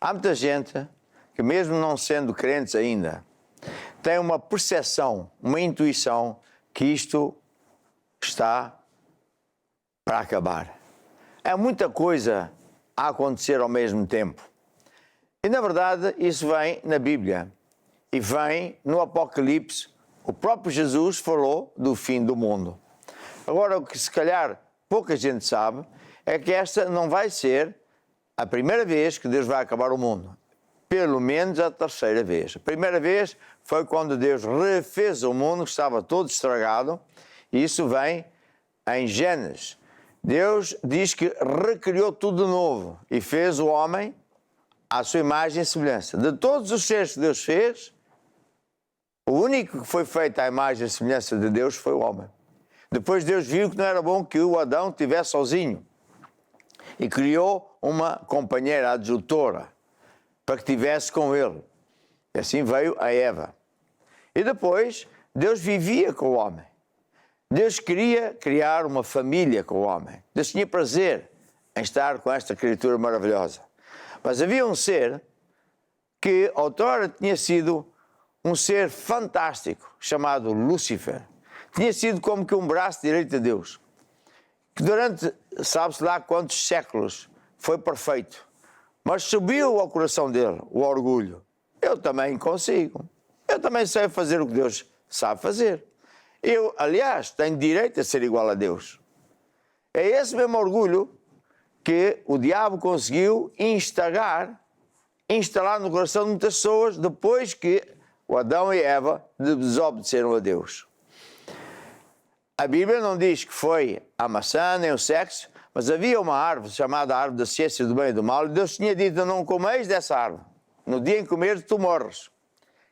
Há muita gente que, mesmo não sendo crentes ainda, tem uma percepção, uma intuição que isto está para acabar. É muita coisa a acontecer ao mesmo tempo. E, na verdade, isso vem na Bíblia e vem no Apocalipse. O próprio Jesus falou do fim do mundo. Agora, o que se calhar pouca gente sabe é que esta não vai ser a primeira vez que Deus vai acabar o mundo. Pelo menos a terceira vez. A primeira vez foi quando Deus refez o mundo, que estava todo estragado. E isso vem em Gênesis. Deus diz que recriou tudo de novo e fez o homem à sua imagem e semelhança. De todos os seres que Deus fez, o único que foi feito à imagem e semelhança de Deus foi o homem. Depois Deus viu que não era bom que o Adão estivesse sozinho e criou uma companheira adjutora para que estivesse com ele. E assim veio a Eva. E depois Deus vivia com o homem. Deus queria criar uma família com o homem. Deus tinha prazer em estar com esta criatura maravilhosa. Mas havia um ser que outrora tinha sido um ser fantástico, chamado Lúcifer. Tinha sido como que um braço direito de Deus, que durante, sabe-se lá quantos séculos, foi perfeito. Mas subiu ao coração dele o orgulho. Eu também consigo. Eu também sei fazer o que Deus sabe fazer. Eu, aliás, tenho direito a ser igual a Deus. É esse mesmo orgulho que o diabo conseguiu instalar no coração de muitas pessoas depois que o Adão e Eva desobedeceram a Deus. A Bíblia não diz que foi a maçã nem o sexo, mas havia uma árvore chamada árvore da ciência do bem e do mal, e Deus tinha dito: não comeis dessa árvore. No dia em que comeres, tu morres.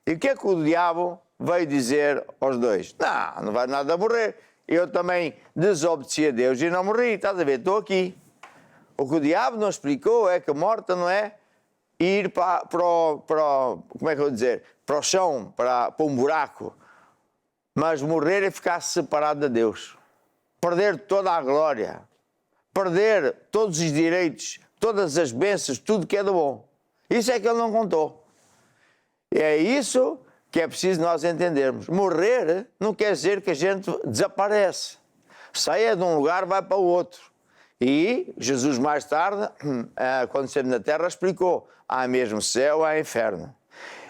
E o que é que o diabo veio dizer aos dois? Não vai nada morrer. Eu também desobedeci a Deus e não morri, estás a ver, estou aqui. O que o diabo não explicou é que a morte não é ir para como é que eu vou dizer, para o chão, para um buraco, mas morrer é ficar separado de Deus, perder toda a glória, perder todos os direitos, todas as bênçãos, tudo que é de bom. Isso é que ele não contou. E é isso que é preciso nós entendermos. Morrer não quer dizer que a gente desaparece. Saia de um lugar, vai para o outro. E Jesus mais tarde, quando esteve na terra, explicou: há mesmo céu, há inferno.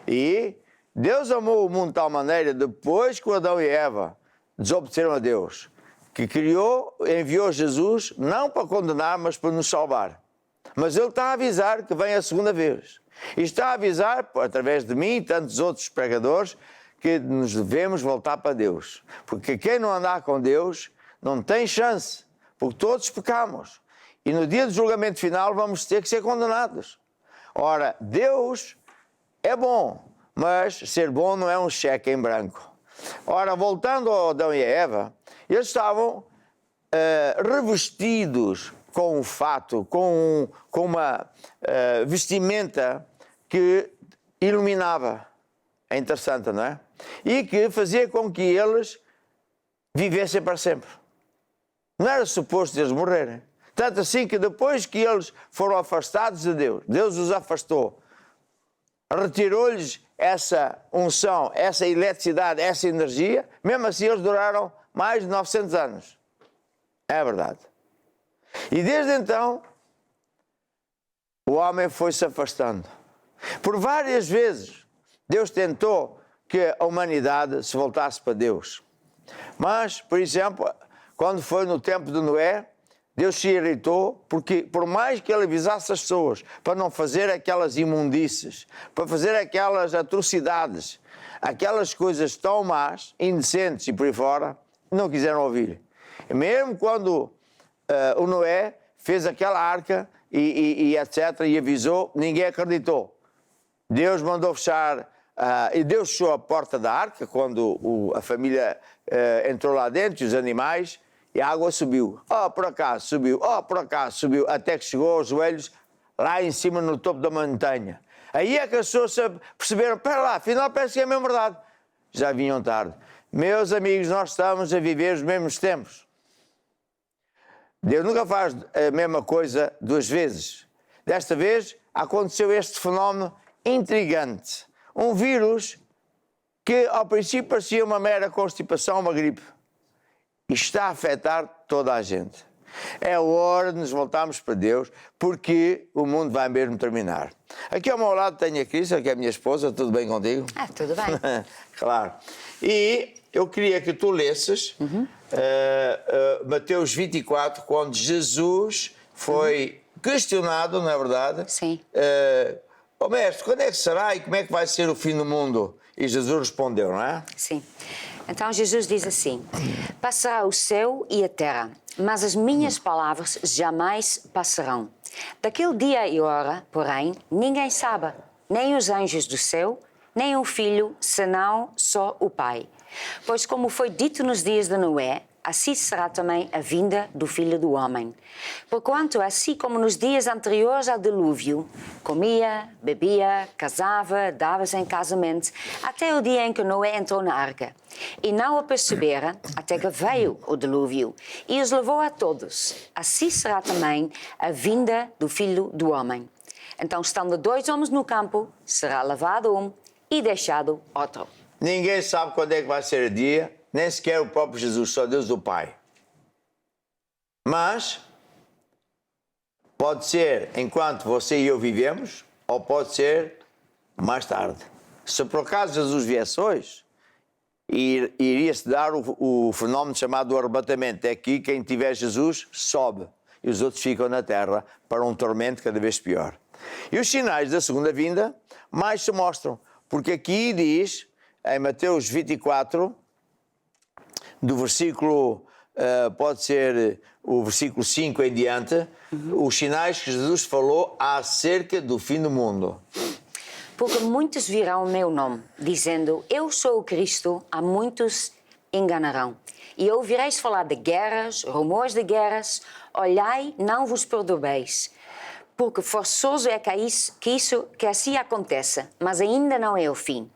E Deus amou o mundo de tal maneira, depois que Adão e Eva desobedeceram a Deus, que enviou Jesus, não para condenar, mas para nos salvar. Mas Ele está a avisar que vem a segunda vez. E está a avisar, através de mim e tantos outros pregadores, que nos devemos voltar para Deus. Porque quem não andar com Deus não tem chance, porque todos pecamos. E no dia do julgamento final vamos ter que ser condenados. Ora, Deus é bom, mas ser bom não é um cheque em branco. Ora, voltando ao Adão e a Eva, eles estavam revestidos com um fato, com uma vestimenta que iluminava. É interessante, não é? E que fazia com que eles vivessem para sempre. Não era suposto eles morrerem. Tanto assim que depois que eles foram afastados de Deus, Deus os afastou, retirou-lhes essa unção, essa eletricidade, essa energia, mesmo assim eles duraram mais de 900 anos. É verdade. E desde então, o homem foi-se afastando. Por várias vezes, Deus tentou que a humanidade se voltasse para Deus. Mas, por exemplo, quando foi no tempo de Noé, Deus se irritou porque, por mais que ele avisasse as pessoas para não fazer aquelas imundícies, para fazer aquelas atrocidades, aquelas coisas tão más, indecentes e por aí fora, não quiseram ouvir. E mesmo quando o Noé fez aquela arca e etc., e avisou, ninguém acreditou. Deus mandou fechar, e Deus fechou a porta da arca quando a família entrou lá dentro, os animais, e a água subiu. Por acaso subiu, por acaso subiu, até que chegou aos joelhos lá em cima no topo da montanha. Aí é que as pessoas perceberam: espera lá, afinal parece que é mesmo verdade. Já vinham tarde. Meus amigos, nós estamos a viver os mesmos tempos. Deus nunca faz a mesma coisa duas vezes. Desta vez aconteceu este fenómeno intrigante. Um vírus que ao princípio parecia uma mera constipação, uma gripe, e está a afetar toda a gente. É hora de nos voltarmos para Deus, porque o mundo vai mesmo terminar. Aqui ao meu lado tenho a Cris, que é a minha esposa. Tudo bem contigo? Tudo bem. Claro. E eu queria que tu lesses Mateus 24, quando Jesus foi questionado, não é verdade? Sim. Mestre, quando é que será e como é que vai ser o fim do mundo? E Jesus respondeu, não é? Sim. Então Jesus diz assim: passará o céu e a terra, mas as minhas palavras jamais passarão. Daquele dia e hora, porém, ninguém sabe, nem os anjos do céu, nem o Filho, senão só o Pai. Pois como foi dito nos dias de Noé, assim será também a vinda do Filho do Homem. Porquanto, assim como nos dias anteriores ao dilúvio, comia, bebia, casava, dava-se em casamento, até o dia em que Noé entrou na arca. E não o percebera, até que veio o dilúvio, e os levou a todos. Assim será também a vinda do Filho do Homem. Então, estando 2 homens no campo, será lavado um e deixado outro. Ninguém sabe quando é que vai ser o dia, nem sequer o próprio Jesus, só Deus o Pai. Mas pode ser enquanto você e eu vivemos, ou pode ser mais tarde. Se por acaso Jesus viesse hoje, iria-se dar o fenómeno chamado arrebatamento. É que quem tiver Jesus sobe e os outros ficam na terra para um tormento cada vez pior. E os sinais da segunda vinda mais se mostram, porque aqui diz, em Mateus 24, do versículo, pode ser o versículo 5 em diante, os sinais que Jesus falou acerca do fim do mundo. Porque muitos virão o meu nome, dizendo, eu sou o Cristo, a muitos enganarão. E ouvireis falar de guerras, rumores de guerras, olhai, não vos perturbeis. Porque forçoso é que assim aconteça, mas ainda não é o fim.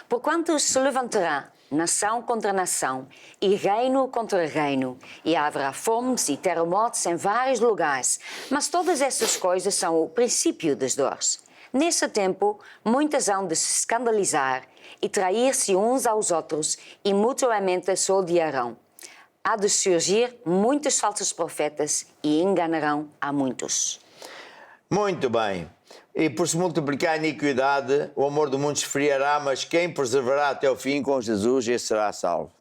Porquanto se levantará nação contra nação, e reino contra reino, e haverá fomes e terremotos em vários lugares, mas todas essas coisas são o princípio das dores. Nesse tempo, muitas hão de se escandalizar e trair-se uns aos outros, e mutuamente se odiarão. Há de surgir muitos falsos profetas e enganarão a muitos. Muito bem. E por se multiplicar a iniquidade, o amor do mundo se esfriará, mas quem perseverar até o fim com Jesus, esse será salvo.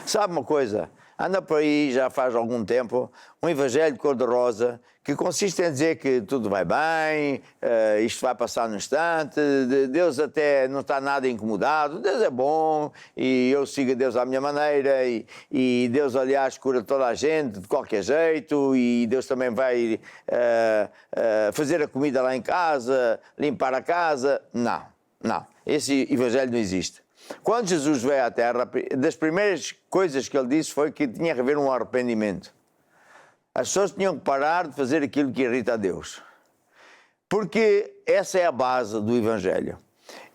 Sabe uma coisa? Anda por aí, já faz algum tempo, um evangelho cor-de-rosa que consiste em dizer que tudo vai bem, isto vai passar no instante, Deus até não está nada incomodado, Deus é bom e eu sigo a Deus à minha maneira e Deus, aliás, cura toda a gente de qualquer jeito e Deus também vai fazer a comida lá em casa, limpar a casa. Não, não, esse evangelho não existe. Quando Jesus veio à Terra, das primeiras coisas que ele disse foi que tinha que haver um arrependimento. As pessoas tinham que parar de fazer aquilo que irrita a Deus. Porque essa é a base do Evangelho.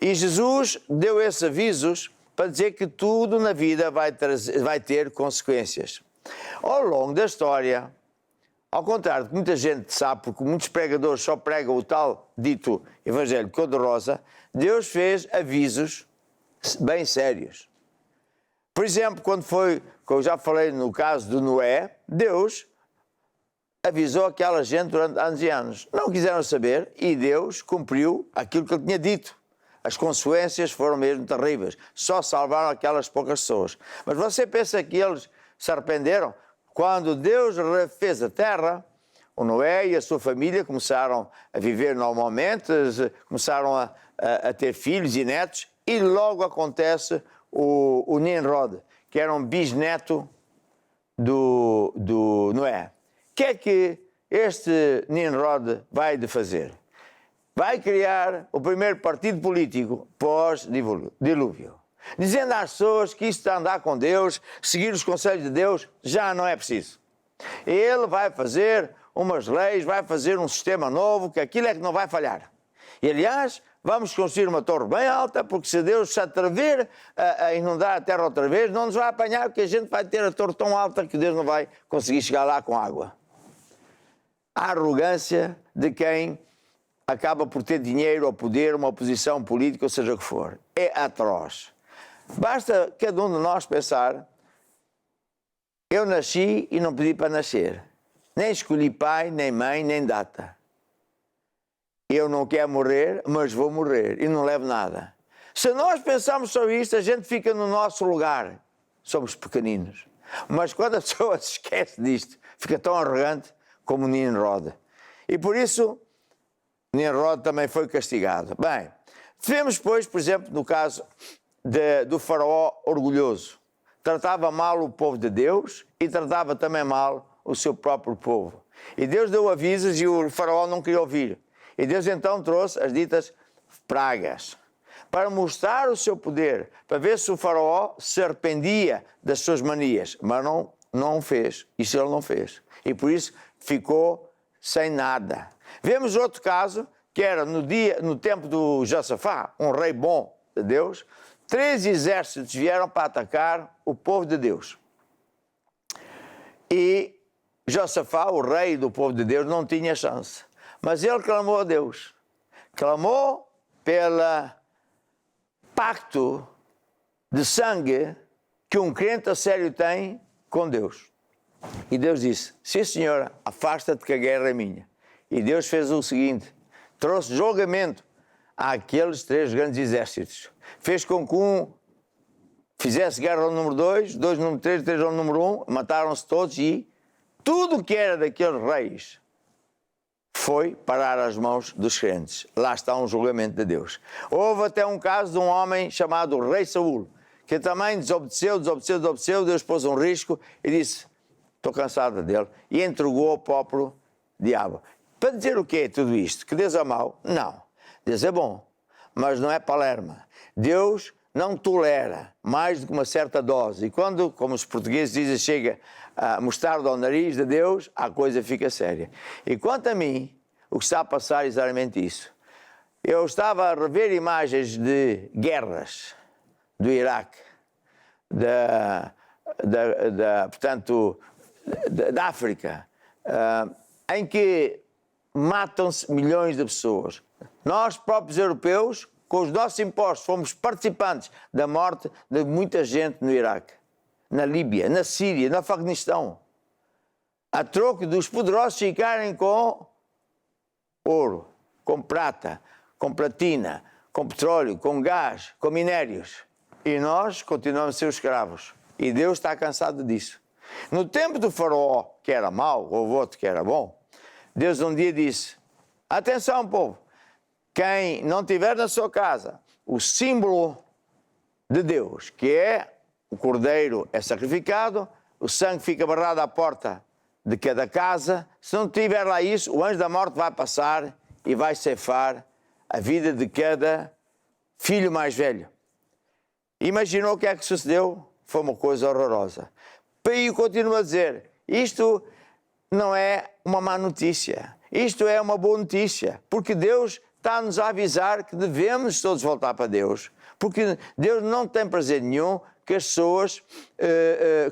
E Jesus deu esses avisos para dizer que tudo na vida vai ter consequências. Ao longo da história, ao contrário do que muita gente sabe, porque muitos pregadores só pregam o tal dito Evangelho cor-de-rosa, Deus fez avisos bem sérios. Por exemplo, quando foi, como eu já falei no caso de Noé, Deus avisou aquela gente durante anos e anos. Não quiseram saber e Deus cumpriu aquilo que ele tinha dito. As consequências foram mesmo terríveis. Só salvaram aquelas poucas pessoas. Mas você pensa que eles se arrependeram? Quando Deus refez a terra, o Noé e a sua família começaram a viver normalmente, começaram a ter filhos e netos, e logo acontece o Nimrod, que era um bisneto do Noé. O que é que este Nimrod vai de fazer? Vai criar o primeiro partido político pós-dilúvio, dizendo às pessoas que isto de andar com Deus, seguir os conselhos de Deus, já não é preciso. Ele vai fazer umas leis, vai fazer um sistema novo, que aquilo é que não vai falhar. E, aliás, vamos construir uma torre bem alta, porque se Deus se atrever a inundar a terra outra vez, não nos vai apanhar, porque a gente vai ter a torre tão alta que Deus não vai conseguir chegar lá com água. A arrogância de quem acaba por ter dinheiro ou poder, uma posição política, ou seja o que for. É atroz. Basta cada um de nós pensar: eu nasci e não pedi para nascer. Nem escolhi pai, nem mãe, nem data. Eu não quero morrer, mas vou morrer e não levo nada. Se nós pensarmos sobre isto, a gente fica no nosso lugar. Somos pequeninos. Mas quando a pessoa se esquece disto, fica tão arrogante como Nimrod. E por isso, Nimrod também foi castigado. Bem, vemos, pois, por exemplo, no caso do faraó orgulhoso. Tratava mal o povo de Deus e tratava também mal o seu próprio povo. E Deus deu avisos e o faraó não queria ouvir. E Deus então trouxe as ditas pragas, para mostrar o seu poder, para ver se o faraó se arrependia das suas manias. Mas não fez, isso ele não fez. E por isso ficou sem nada. Vemos outro caso, que era no tempo do Josafá, um rei bom de Deus. 3 exércitos vieram para atacar o povo de Deus. E Josafá, o rei do povo de Deus, não tinha chance. Mas ele clamou a Deus. Clamou pelo pacto de sangue que um crente a sério tem com Deus. E Deus disse: sim, senhora, afasta-te que a guerra é minha. E Deus fez o seguinte: trouxe julgamento àqueles 3 grandes exércitos. Fez com que um fizesse guerra ao número 2, 2 ao número 3, 3 ao número 1, mataram-se todos e tudo o que era daqueles reis foi parar às mãos dos crentes. Lá está um julgamento de Deus. Houve até um caso de um homem chamado Rei Saul, que também desobedeceu, Deus pôs um risco e disse: estou cansado dele, e entregou ao próprio diabo. Para dizer o que é tudo isto? Que Deus é mau? Não. Deus é bom, mas não é palerma. Deus não tolera mais do que uma certa dose. E quando, como os portugueses dizem, chega a mostarda ao nariz de Deus, a coisa fica séria. E quanto a mim, o que está a passar é exatamente isso. Eu estava a rever imagens de guerras do Iraque, da África, em que matam-se milhões de pessoas. Nós, próprios europeus, com os nossos impostos, fomos participantes da morte de muita gente no Iraque, na Líbia, na Síria, no Afeganistão, a troco dos poderosos ficarem com ouro, com prata, com platina, com petróleo, com gás, com minérios. E nós continuamos a ser os escravos. E Deus está cansado disso. No tempo do faraó, que era mau, ou outro que era bom, Deus um dia disse: atenção, povo, quem não tiver na sua casa o símbolo de Deus, que é o cordeiro é sacrificado, o sangue fica barrado à porta de cada casa, se não tiver lá isso, o anjo da morte vai passar e vai ceifar a vida de cada filho mais velho. Imaginou o que é que sucedeu? Foi uma coisa horrorosa. E continua a dizer: isto não é uma má notícia, isto é uma boa notícia, porque Deus está-nos a avisar que devemos todos voltar para Deus, porque Deus não tem prazer nenhum que as pessoas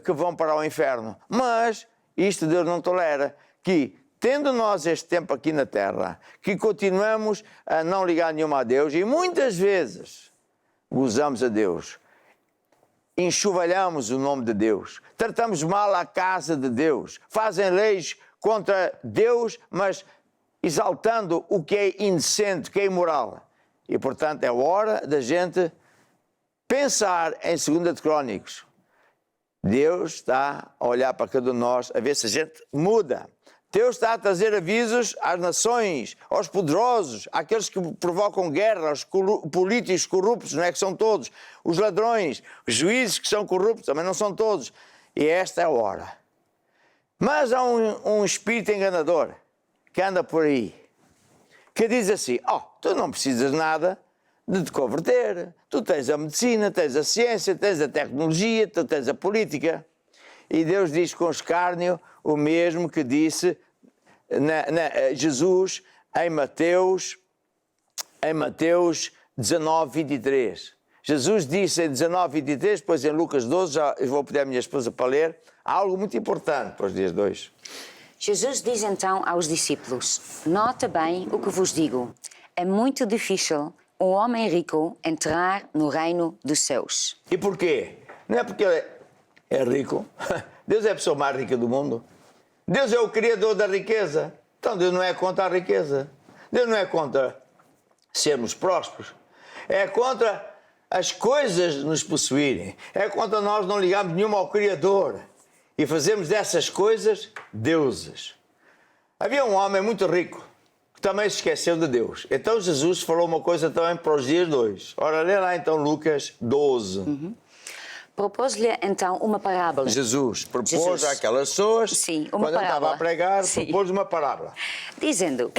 que vão para o inferno. Mas isto Deus não tolera, que tendo nós este tempo aqui na terra, que continuamos a não ligar nenhuma a Deus e muitas vezes gozamos a Deus, enxovalhamos o nome de Deus, tratamos mal a casa de Deus, fazem leis contra Deus, mas exaltando o que é indecente, o que é imoral. E, portanto, é hora da gente pensar em 2 de Crónicos. Deus está a olhar para cada um de nós, a ver se a gente muda. Deus está a trazer avisos às nações, aos poderosos, àqueles que provocam guerra, aos políticos corruptos, não é que são todos, os ladrões, os juízes que são corruptos, também não são todos. E esta é a hora. Mas há um espírito enganador que anda por aí, que diz assim: tu não precisas nada de te converter, tu tens a medicina, tens a ciência, tens a tecnologia, tu tens a política. E Deus diz com escárnio o mesmo que disse Jesus em Mateus 19, 23. Jesus disse em 19, 23, depois em Lucas 12, já vou pedir à minha esposa para ler, há algo muito importante para os dias de hoje. Jesus diz então aos discípulos: nota bem o que vos digo. É muito difícil um homem rico entrar no reino dos céus. E porquê? Não é porque ele é rico. Deus é a pessoa mais rica do mundo. Deus é o criador da riqueza. Então Deus não é contra a riqueza. Deus não é contra sermos prósperos. É contra as coisas nos possuírem. É contra nós não ligarmos nenhuma ao Criador e fazermos dessas coisas deuses. Havia um homem muito rico que também se esqueceu de Deus. Então Jesus falou uma coisa também para os dias de hoje. Ora, lê lá então Lucas 12. Propôs-lhe então uma parábola. Jesus propôs àquelas pessoas, Sim, uma quando ele estava parábola. a pregar, Sim. propôs uma parábola. Dizendo: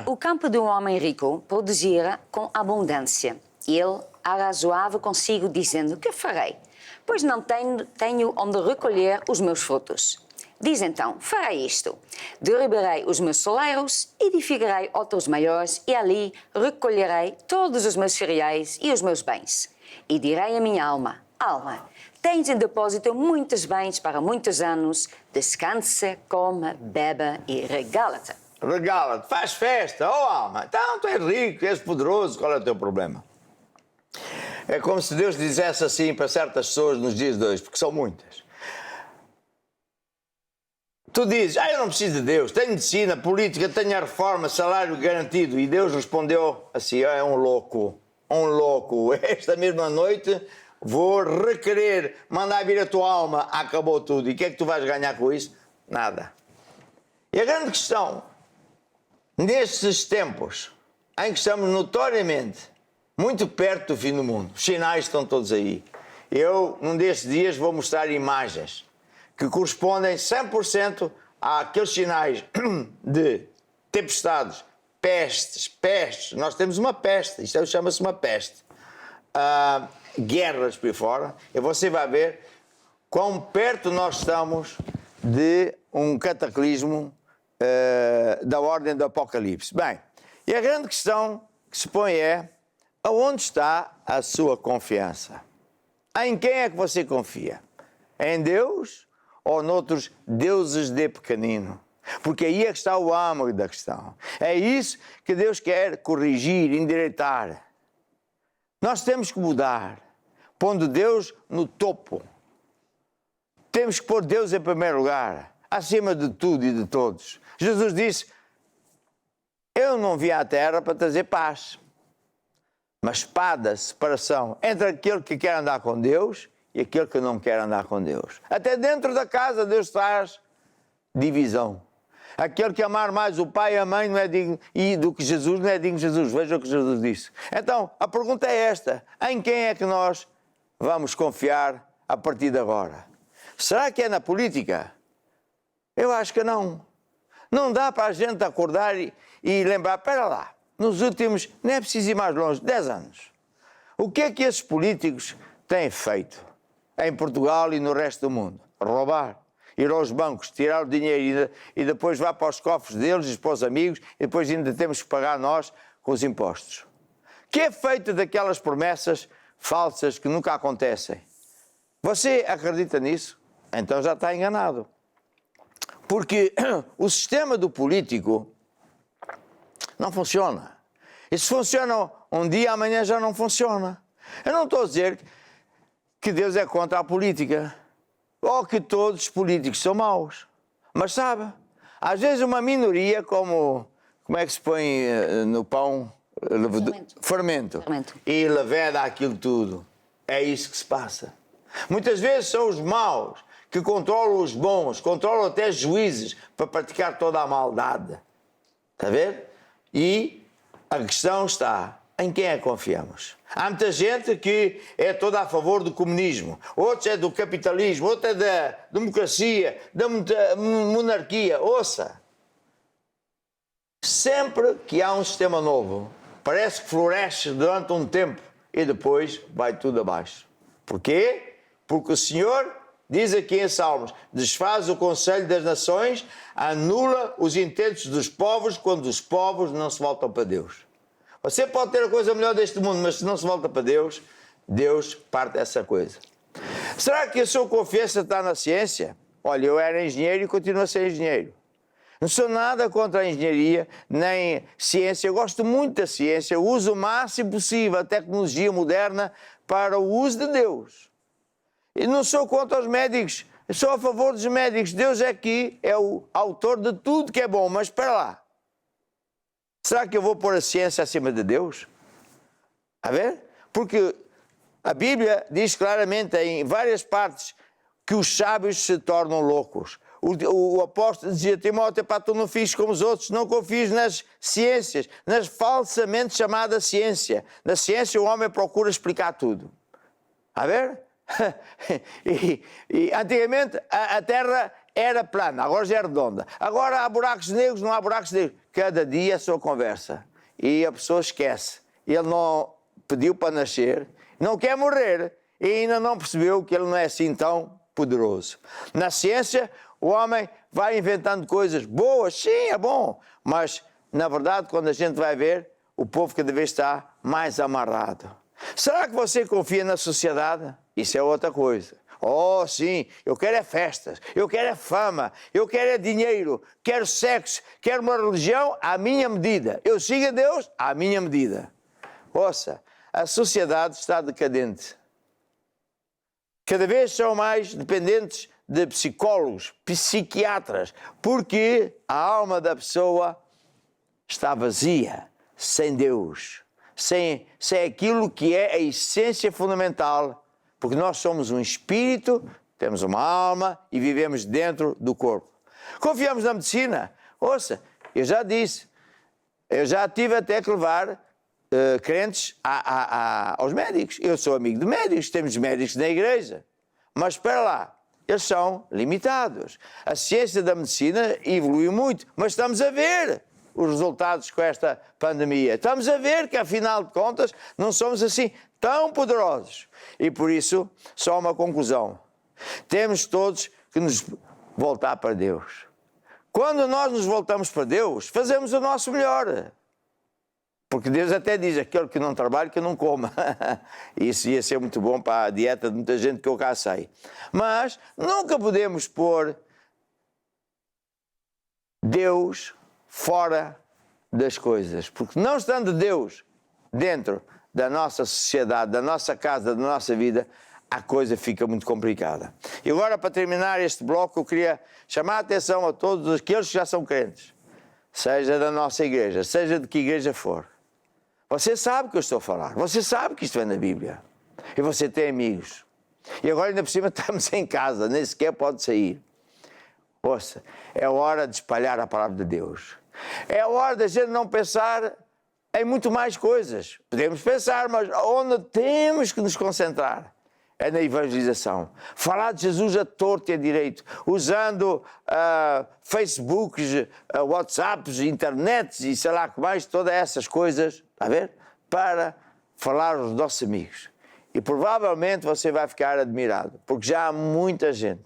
o campo de um homem rico produzira com abundância. Ele arrazoava consigo, dizendo: que farei? Pois não tenho onde recolher os meus frutos. Diz então: farei isto: derribarei os meus celeiros, edificarei outros maiores, e ali recolherei todos os meus cereais e os meus bens. E direi à minha alma: alma, tens em depósito muitos bens para muitos anos, descansa, coma, beba e regala-te. Regala-te, faz festa, oh alma, então tu és rico, és poderoso, qual é o teu problema? É como se Deus dissesse assim para certas pessoas nos dias de hoje, porque são muitas. Tu dizes: eu não preciso de Deus, tenho medicina, política, tenho a reforma, salário garantido. E Deus respondeu assim: é um louco, esta mesma noite vou requerer mandar vir a tua alma, acabou tudo. E o que é que tu vais ganhar com isso? Nada. E a grande questão, nestes tempos em que estamos notoriamente muito perto do fim do mundo, os sinais estão todos aí. Eu, num destes dias, vou mostrar imagens que correspondem 100% àqueles sinais de tempestades, pestes. Nós temos uma peste, isto chama-se uma peste. Guerras por aí fora, e você vai ver quão perto nós estamos de um cataclismo da ordem do Apocalipse. Bem, e a grande questão que se põe é: aonde está a sua confiança? Em quem é que você confia? Em Deus ou noutros deuses de pequenino? Porque aí é que está o âmago da questão. É isso que Deus quer corrigir, endireitar. Nós temos que mudar, pondo Deus no topo. Temos que pôr Deus em primeiro lugar, acima de tudo e de todos. Jesus disse: eu não vim à terra para trazer paz, mas espada, separação entre aquele que quer andar com Deus e aquele que não quer andar com Deus. Até dentro da casa Deus traz divisão. Aquele que amar mais o pai e a mãe não é digno, e do que Jesus não é digno de Jesus. Veja o que Jesus disse. Então, a pergunta é esta: em quem é que nós vamos confiar a partir de agora? Será que é na política? Eu acho que não. Não dá para a gente acordar e lembrar: espera lá, nos últimos, nem é preciso ir mais longe, 10 anos. O que é que esses políticos têm feito em Portugal e no resto do mundo? Roubar. Ir aos bancos, tirar o dinheiro e depois vá para os cofres deles e para os amigos, e depois ainda temos que pagar nós com os impostos. Que é feito daquelas promessas falsas que nunca acontecem? Você acredita nisso? Então já está enganado. Porque o sistema do político não funciona. E se funciona um dia, amanhã já não funciona. Eu não estou a dizer que Deus é contra a política, ou que todos os políticos são maus. Mas sabe, às vezes uma minoria, como é que se põe no pão? Fermento. E leveda aquilo tudo. É isso que se passa. Muitas vezes são os maus que controlam os bons, controlam até juízes para praticar toda a maldade. Está a ver? E a questão está: em quem é que confiamos? Há muita gente que é toda a favor do comunismo, outros é do capitalismo, outros é da democracia, da monarquia. Ouça, sempre que há um sistema novo, parece que floresce durante um tempo e depois vai tudo abaixo. Porquê? Porque o Senhor diz aqui em Salmos: desfaz o conselho das nações, anula os intentos dos povos quando os povos não se voltam para Deus. Você pode ter a coisa melhor deste mundo, mas se não se volta para Deus, Deus parte dessa coisa. Será que a sua confiança está na ciência? Olha, eu era engenheiro e continuo a ser engenheiro. Não sou nada contra a engenharia, nem ciência. Eu gosto muito da ciência, uso o máximo possível a tecnologia moderna para o uso de Deus. E não sou contra os médicos, sou a favor dos médicos. Deus aqui é o autor de tudo que é bom, mas espera lá. Será que eu vou pôr a ciência acima de Deus? A ver? Porque a Bíblia diz claramente em várias partes que os sábios se tornam loucos. O apóstolo dizia a Timóteo: pá, tu não fiz como os outros, não confies nas ciências, nas falsamente chamadas ciência. Na ciência o homem procura explicar tudo. A ver? e antigamente a Terra era plana, agora já é redonda. Agora há buracos negros, não há buracos negros. Cada dia a sua conversa. E a pessoa esquece. Ele não pediu para nascer, não quer morrer e ainda não percebeu que ele não é assim tão poderoso. Na ciência, o homem vai inventando coisas boas, sim, é bom, mas na verdade, quando a gente vai ver, o povo cada vez está mais amarrado. Será que você confia na sociedade? Isso é outra coisa. Oh, sim, eu quero é festas, eu quero é fama, eu quero é dinheiro, quero sexo, quero uma religião à minha medida. Eu sigo a Deus à minha medida. Ouça, a sociedade está decadente. Cada vez são mais dependentes de psicólogos, psiquiatras, porque a alma da pessoa está vazia, sem Deus, sem aquilo que é a essência fundamental, porque nós somos um espírito, temos uma alma e vivemos dentro do corpo. Confiamos na medicina. Ouça, eu já disse, eu já tive até que levar crentes aos médicos. Eu sou amigo de médicos, temos médicos na igreja. Mas espera lá, eles são limitados. A ciência da medicina evoluiu muito, mas estamos a ver os resultados com esta pandemia. Estamos a ver que, afinal de contas, não somos assim tão poderosos. E por isso, só uma conclusão. Temos todos que nos voltar para Deus. Quando nós nos voltamos para Deus, fazemos o nosso melhor. Porque Deus até diz: aquele que não trabalha, que não coma. Isso ia ser muito bom para a dieta de muita gente que eu cá sei. Mas nunca podemos pôr Deus fora das coisas. Porque não estando Deus dentro da nossa sociedade, da nossa casa, da nossa vida, a coisa fica muito complicada. E agora, para terminar este bloco, eu queria chamar a atenção a todos aqueles que já são crentes. Seja da nossa igreja, seja de que igreja for. Você sabe o que eu estou a falar. Você sabe que isto vem na Bíblia. E você tem amigos. E agora ainda por cima estamos em casa, nem sequer pode sair. Ouça, é hora de espalhar a palavra de Deus. É hora da gente não pensar em muito mais coisas. Podemos pensar, mas onde temos que nos concentrar é na evangelização. Falar de Jesus a torto e a direito, usando Facebooks, WhatsApps, internets e sei lá que mais, todas essas coisas, está a ver? Para falar aos nossos amigos. E provavelmente você vai ficar admirado, porque já há muita gente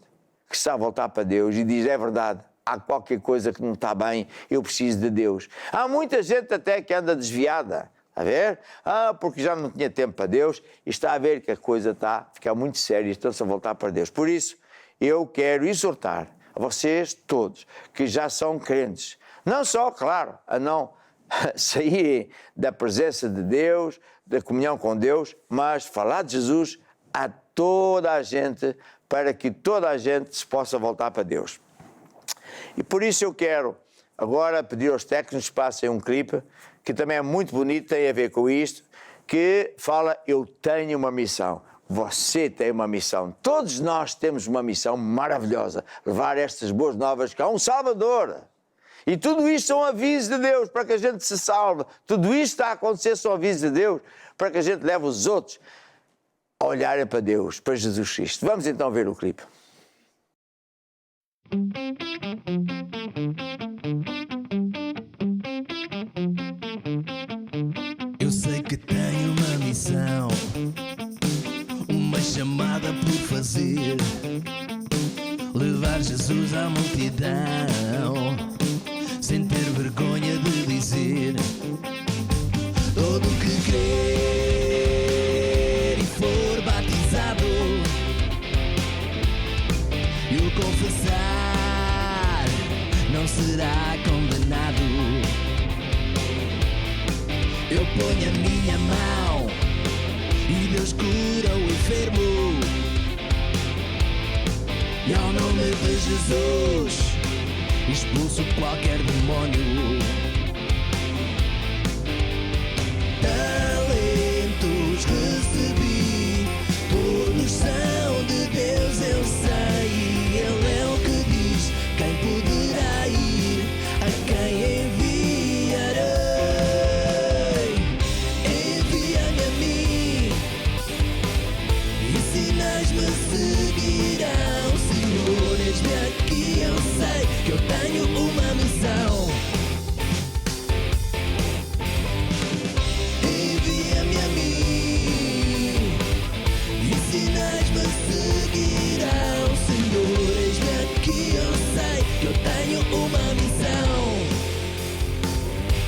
que está a voltar para Deus e diz: é verdade, há qualquer coisa que não está bem, eu preciso de Deus. Há muita gente até que anda desviada. A ver? Porque já não tinha tempo para Deus e está a ver que a coisa está a ficar muito séria e estão-se a voltar para Deus. Por isso, eu quero exortar a vocês todos que já são crentes, não só, claro, a não saírem da presença de Deus, da comunhão com Deus, mas falar de Jesus a toda a gente, para que toda a gente se possa voltar para Deus. E por isso eu quero agora pedir aos técnicos que passem um clipe, que também é muito bonito, tem a ver com isto, que fala: eu tenho uma missão. Você tem uma missão. Todos nós temos uma missão maravilhosa. Levar estas boas novas que há um Salvador. E tudo isto são avisos de Deus para que a gente se salve. Tudo isto está a acontecer, são avisos de Deus para que a gente leve os outros a olharem para Deus, para Jesus Cristo. Vamos então ver o clipe. Eu sei que tenho uma missão, uma chamada por fazer, levar Jesus à multidão, sem ter vergonha de dizer: todo que crer e for batizado e o confessar, não será condenado. Eu ponho a minha mão e Deus cura o enfermo. E ao nome de Jesus expulso qualquer demônio. Talentos recebi, todos são de Deus, eu sei. Ele é o que diz quem poderá ir, a quem enviarei. Envia-me a mim e sinais me seguirão. Senhor, eis-me aqui, eu sei que eu tenho uma missão. Envia-me a mim e sinais me seguirão. Senhor, eis-me aqui, eu sei que eu tenho uma missão.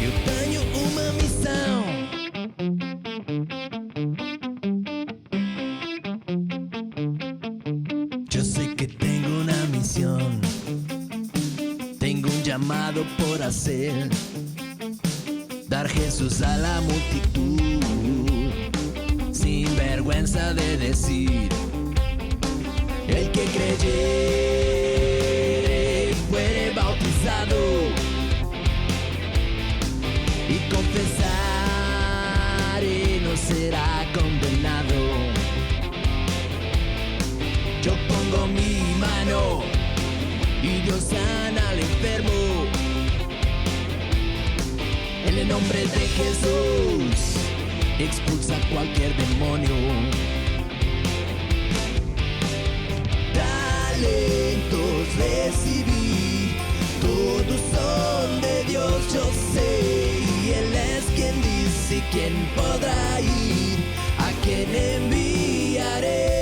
Eu tenho uma missão. Yo sé que tengo una misión, tengo un llamado por hacer, dar Jesús a la multitud, sin vergüenza de decir, el que creyere fuere bautizado y confesar y no será condenado. Yo pongo mi mano y Dios sana al enfermo. En el nombre de Jesús expulsa cualquier demonio. Talentos recibí, todos son de Dios, yo sé. Y Él es quien dice quién podrá ir, a quien enviaré.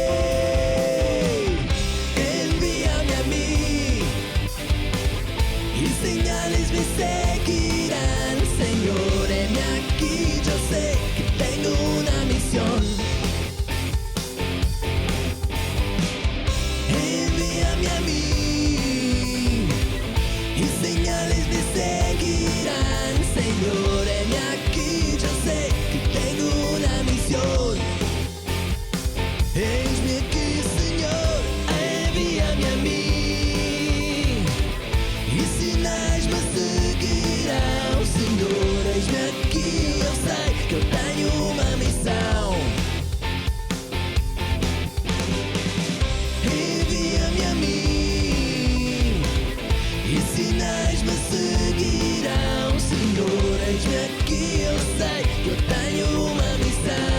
Señales me seguirán, Señor, heme aquí, yo sé que tengo una misión. Envíame a mí y señales me seguirán, Señor, heme aquí, yo sé que tengo una misión. Eis-me aquí, Señor, envíame a mí. E sinais me seguirão, Senhor, eis-me aqui, eu sei que eu tenho uma missão. Envia-me a mim e sinais me seguirão, Senhor, eis-me aqui, eu sei que eu tenho uma missão.